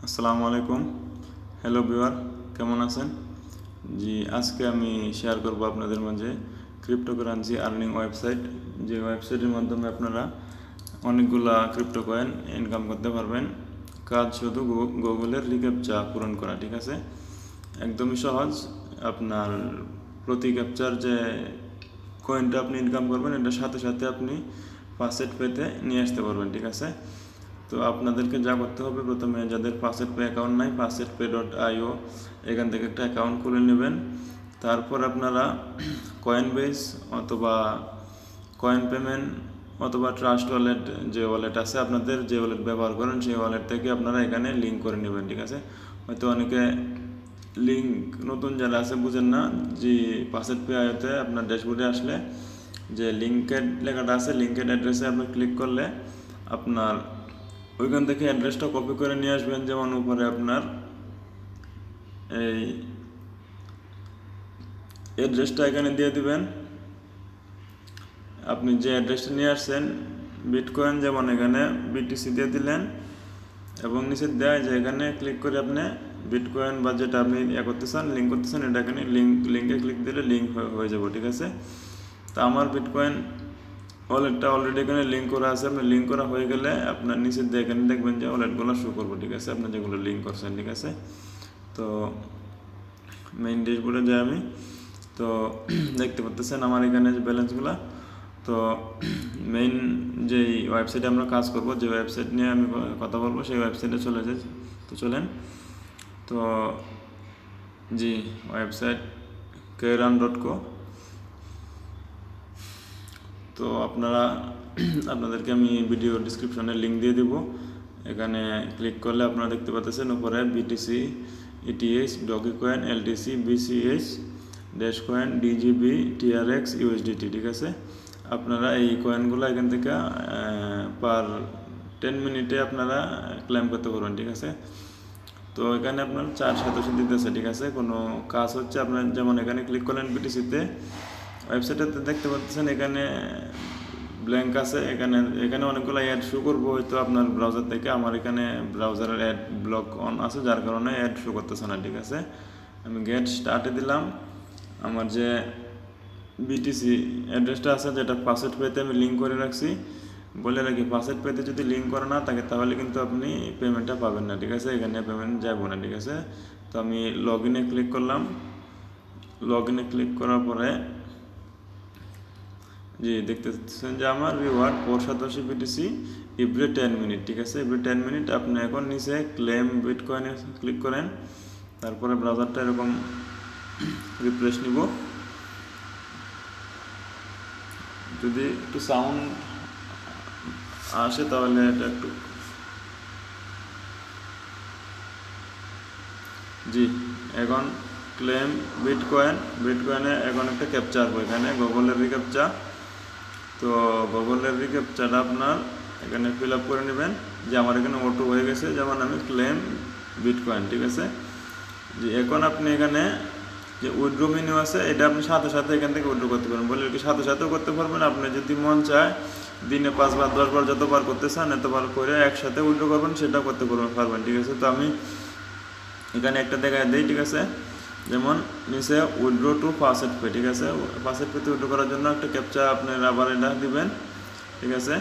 আসসালামু আলাইকুম। Hello viewer, কেমন আছেন? জি, আজকে আমি শেয়ার করব আপনাদের মাঝে ক্রিপ্টোকারেন্সি আর্নিং ওয়েবসাইট, যে ওয়েবসাইটের মাধ্যমে আপনারা অনেকগুলা ক্রিপ্টো কয়েন ইনকাম করতে পারবেন। কাজ শুধু গুগলের রিক্যাপচা পূরণ করা, ঠিক আছে? একদমই সহজ। আপনার প্রতি ক্যাপচার যে কয়েনটা আপনি ইনকাম করবেন, এটার সাথে সাথে আপনি ফaucetpay-তে নিয়ে আসতে পারবেন, ঠিক আছে? তো আপনাদেরকে যা করতে হবে, প্রথমে যাদের faucetpay অ্যাকাউন্ট নাই, faucetpay.io এখান থেকে একটা অ্যাকাউন্ট খুলে নেবেন। তারপর আপনারা কয়েনবেস অথবা কয়েন পেমেন্ট অথবা ট্রাস্ট ওয়ালেট, যে ওয়ালেট আছে আপনাদের, যে ওয়ালেট ব্যবহার করেন সেই ওয়ালেট থেকে আপনারা এখানে লিঙ্ক করে নেবেন, ঠিক আছে? হয়তো অনেকে লিঙ্ক নতুন যারা আছে বুঝেন না, যে faucetpay-তে আপনার ড্যাশবোর্ডে আসলে যে লিঙ্কের লেখাটা আছে, লিঙ্কের অ্যাড্রেসে আপনি ক্লিক করলে আপনার ওইখান থেকে অ্যাড্রেসটা কপি করে নিয়ে আসবেন। যেমন উপরে আপনার এই অ্যাড্রেসটা এখানে দিয়ে দিবেন। আপনি যে অ্যাড্রেসটা নিয়ে আসছেন বিটকয়েন, যেমন এখানে বিটিসি দিয়ে দিলেন এবং নিচে দেয় যে এখানে ক্লিক করে আপনি বিটকয়েন বা যেটা আপনি করতে চান, লিঙ্ক করতে চান, এটা এখানে লিঙ্কে ক্লিক দিলে লিঙ্ক হয়ে যাবে, ঠিক আছে? তো আমার বিটকয়েন ওয়ালেটটা অলরেডি এখানে লিঙ্ক করা আছে। আপনার লিঙ্ক করা হয়ে গেলে আপনার নিচে দিয়ে এখানে দেখবেন যে ওয়ালেটগুলো শো করবো, ঠিক আছে? আপনার যেগুলো লিঙ্ক করছেন, ঠিক আছে? তো মেইন ড্যাশবোর্ডে যাই আমি। তো দেখতে পাচ্ছেন আমার এখানে যে ব্যালেন্সগুলো। তো মেইন যেই ওয়েবসাইটে আমরা কাজ করব, যে ওয়েবসাইট নিয়ে আমি কথা বলবো, সেই ওয়েবসাইটে চলে যাই। তো চলেন। তো জি, ওয়েবসাইট kran.co। তো আপনাদেরকে আমি ভিডিও ডিসক্রিপশনে লিঙ্ক দিয়ে দেব। এখানে ক্লিক করলে আপনারা দেখতে পাচ্ছেন উপরে BTC, ETS, Dogecoin, LTC, BCH, dash coin, DGB, TRX, USDT, ঠিক আছে? আপনারা এই কয়েনগুলো এখান থেকে পার 10 মিনিটে আপনারা ক্লেম করতে পারবেন, ঠিক আছে? তো এখানে আপনার 4 দিতেছে, ঠিক আছে? কোনো কাজ হচ্ছে আপনার, যেমন এখানে ক্লিক করলেন বিটিসিতে, ওয়েবসাইটে দেখতে পাচ্ছেন এখানে ব্ল্যাঙ্ক আছে। এখানে অনেকগুলো অ্যাড শো করবো হয়তো আপনার ব্রাউজার থেকে। আমার এখানে ব্রাউজারের অ্যাড ব্লক অন আছে, যার কারণে অ্যাড শো করতেছে না, ঠিক আছে? আমি গেট স্টার্টে দিলাম। আমার যে বিটিসি অ্যাড্রেসটা আছে, যেটা faucetpay-তে আমি লিঙ্ক করে রাখছি, বলে রাখি faucetpay-তে যদি লিঙ্ক করা না থাকে তাহলে কিন্তু আপনি পেমেন্টটা পাবেন না, ঠিক আছে? এখানে পেমেন্ট যাবো না, ঠিক আছে? তো আমি লগ ইনে ক্লিক করলাম। লগ ইনে ক্লিক করার পরে জি দেখতে পাচ্ছেন যে আমার রিওয়ার্ড 487 বিটিসি এভরি 10 মিনিট, ঠিক আছে? Every 10 minute. আপনি এখন নিচে ক্লেম বিটকয়েনে ক্লিক করেন। তারপরে ব্রাউজারটা এরকম রিফ্রেশ নিব। যদি একটু সাউন্ড আসে তাহলে এটা একটু, জি এখন ক্লেম বিটকয়েনে এখন একটা ক্যাপচা আসবো, এখানে গুগলের রিক্যাপচা। তো গুগলের রিক্যাপচাটা আপনার এখানে ফিল আপ করে নেবেন। যে আমার এখানে অটো হয়ে গেছে, যেমন আমি ক্লেম বিটকয়েন, ঠিক আছে? যে এখন আপনি এখানে যে উইথড্র মেনু আছে, এটা আপনি সাথে সাথে এখান থেকে উইথড্র করতে পারবেন। বলে কি সাথে সাথেও করতে পারবেন। আপনি যদি মন চায় দিনে 5 বার 10 বার যতবার করতে চান এতবার করে একসাথে উইথড্র করবেন, সেটাও করতে পারবেন, ঠিক আছে? তো আমি এখানে একটা দেখায় দিই, ঠিক আছে? যেমন নিচে উইথড্র টু faucetpay, ঠিক আছে? faucetpay-তে উইথড্র করার জন্য একটা ক্যাপচা আপনি আবার এটা দিবেন, ঠিক আছে?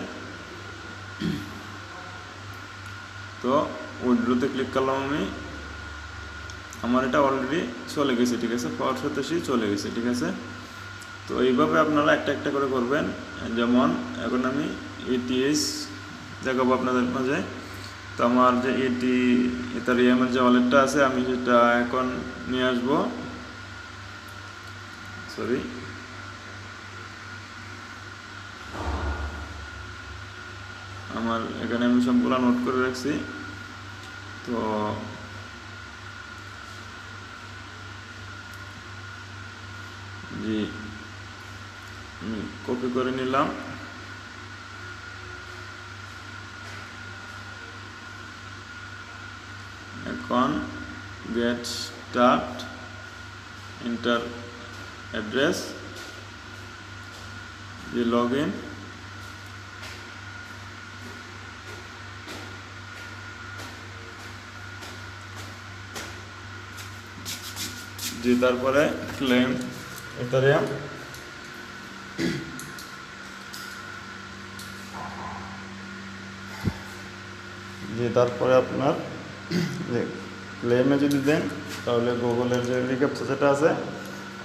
তো উইথড্রতে ক্লিক করলাম আমি। আমার এটা অলরেডি চলে গেছে, ঠিক আছে? 487 চলে গেছে, ঠিক আছে? তো এইভাবে আপনারা একটা একটা করে করবেন। যেমন এখন আমি ইটিএস দেখাবো আপনাদের মাঝে। তো আমার যে ইথারিয়ামের যে ওয়ালেটটা আছে, আমি সেটা এখন নিয়ে আসবো। সরি, আমার এখানে আমি সবগুলো নোট করে রাখছি। তো জি আমি কপি করে নিলাম। এখন গেট স্টার্ট, এন্টার অ্যাড্রেস, যে লগ ইন, জি তারপরে ক্লেম ইথারিয়াম, জি তারপরে আপনার যে ক্লেমে যদি দেন তাহলে গুগলের যে রিক্যাপচা যেটা আছে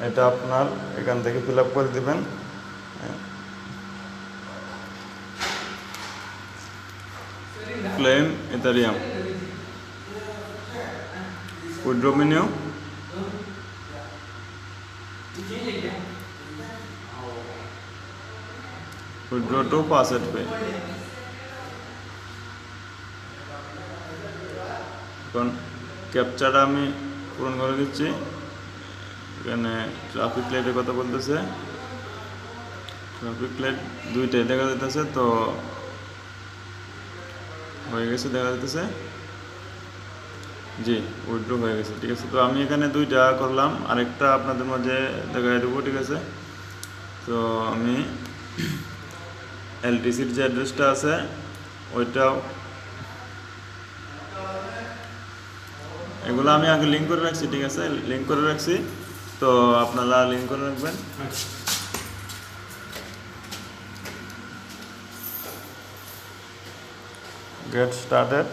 এটা আপনার এখান থেকে ফিল আপ করে দেবেন। Claim Ethereum, withdraw menu, withdraw to FaucetPay. এখন ক্যাপচাটা আমি পূরণ করে দিচ্ছি। এখানে ট্রাফিক লাইটের কথা বলতেছে, ট্রাফিক লাইট দুইটাই দেখা যাইতেছে, তো হয়ে গেছে দেখা যাইতেছে। জি উইথড্র হয়ে গেছে, ঠিক আছে। তো আমি এখানে দুইটা করলাম, আরেকটা আপনাদের মাঝে দেখাই দেবো, ঠিক আছে। তো আমি এলটিসির যে অ্যাড্রেসটা আছে ওইটাও, এগুলো আমি আগে লিঙ্ক করে রাখছি, ঠিক আছে, লিঙ্ক করে রাখছি, তো আপনারা লিঙ্ক করে রাখবেন। Get started,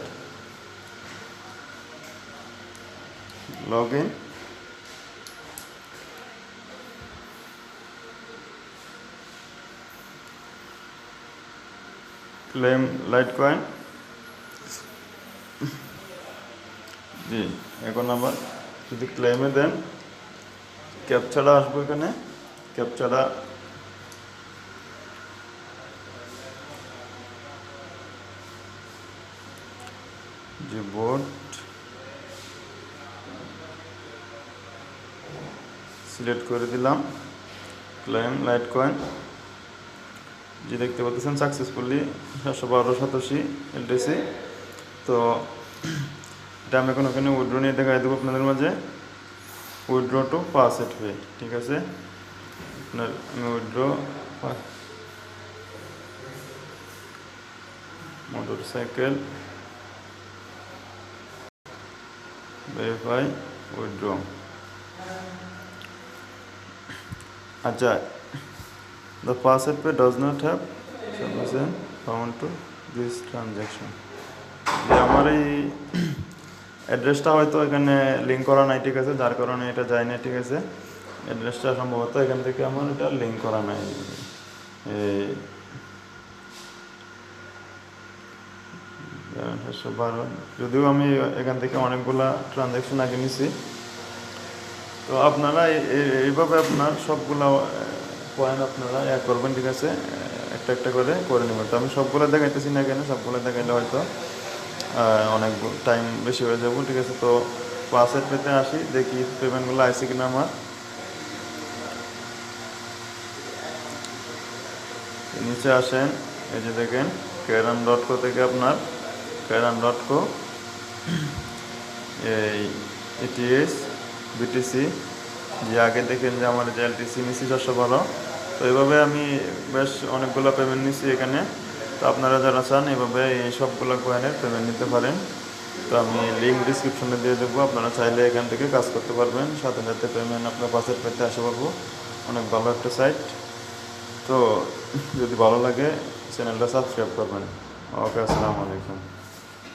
log in, claim Litecoin. জি এখন আবার যদি ক্লেমে দেন ক্যাপচাটা আসবো, এখানে ক্যাপচাটা যে বোর্ড সিলেক্ট করে দিলাম, ক্লেম লাইট কয়েন, যে দেখতে পাচ্ছেন সাকসেসফুলি 712.87 এলটিসি। তো এটা আমি এখন ওখানে উইথড্র নিয়ে দেখাই দেবো আপনাদের মাঝে, উইথড্র টু ফaucetpay, ঠিক আছে। আপনার আমি উইথড্র মোটরসাইকেল ভেরিফাই উইথড্র। আচ্ছা, the faucetpay does not have sufficient found to this transaction। যে আমার এই অ্যাড্রেসটা হয়তো এখানে লিঙ্ক করা নাই, ঠিক আছে, যার কারণে এটা যায় না, ঠিক আছে। অ্যাড্রেসটা সম্ভবত এখান থেকে আমার এটা লিঙ্ক করা নাই। যদিও আমি এখান থেকে অনেকগুলা ট্রানজ্যাকশন আগে নিছি, তো আপনারা এইভাবে আপনার সবগুলা পয়েন্ট আপনারা করবেন, ঠিক আছে, একটা একটা করে নেবেন। তো আমি সবগুলো দেখাইতেছি না, কেন সবগুলো দেখাইলে হয়তো অনেক টাইম বেশি হয়ে যাবো, ঠিক আছে। তো ফaucetpayতে আসি, দেখি পেমেন্টগুলো আসছে কিনা আমার। নিচে আসেন, এই যে দেখেন কেরাম.co থেকে আপনার কেরাম.co এই ইটিএস বিটিসি, যে আগে দেখেন যে আমার যে এলটিসি নিচ্ছি 712, তো এইভাবে আমি বেশ অনেকগুলো পেমেন্ট নিচ্ছি এখানে। তো আপনারা যারা চান এভাবে এই সবগুলো কয়েনের পেমেন্ট নিতে পারেন। তো আমি লিঙ্ক ডিসক্রিপশনে দিয়ে দেবো, আপনারা চাইলে এখান থেকে কাজ করতে পারবেন, সাথে সাথে পেমেন্ট আপনার ফaucetpayতে আসে পারবো। অনেক ভালো একটা সাইট। তো যদি ভালো লাগে চ্যানেলটা সাবস্ক্রাইব করবেন। ওকে, আসসালামু আলাইকুম।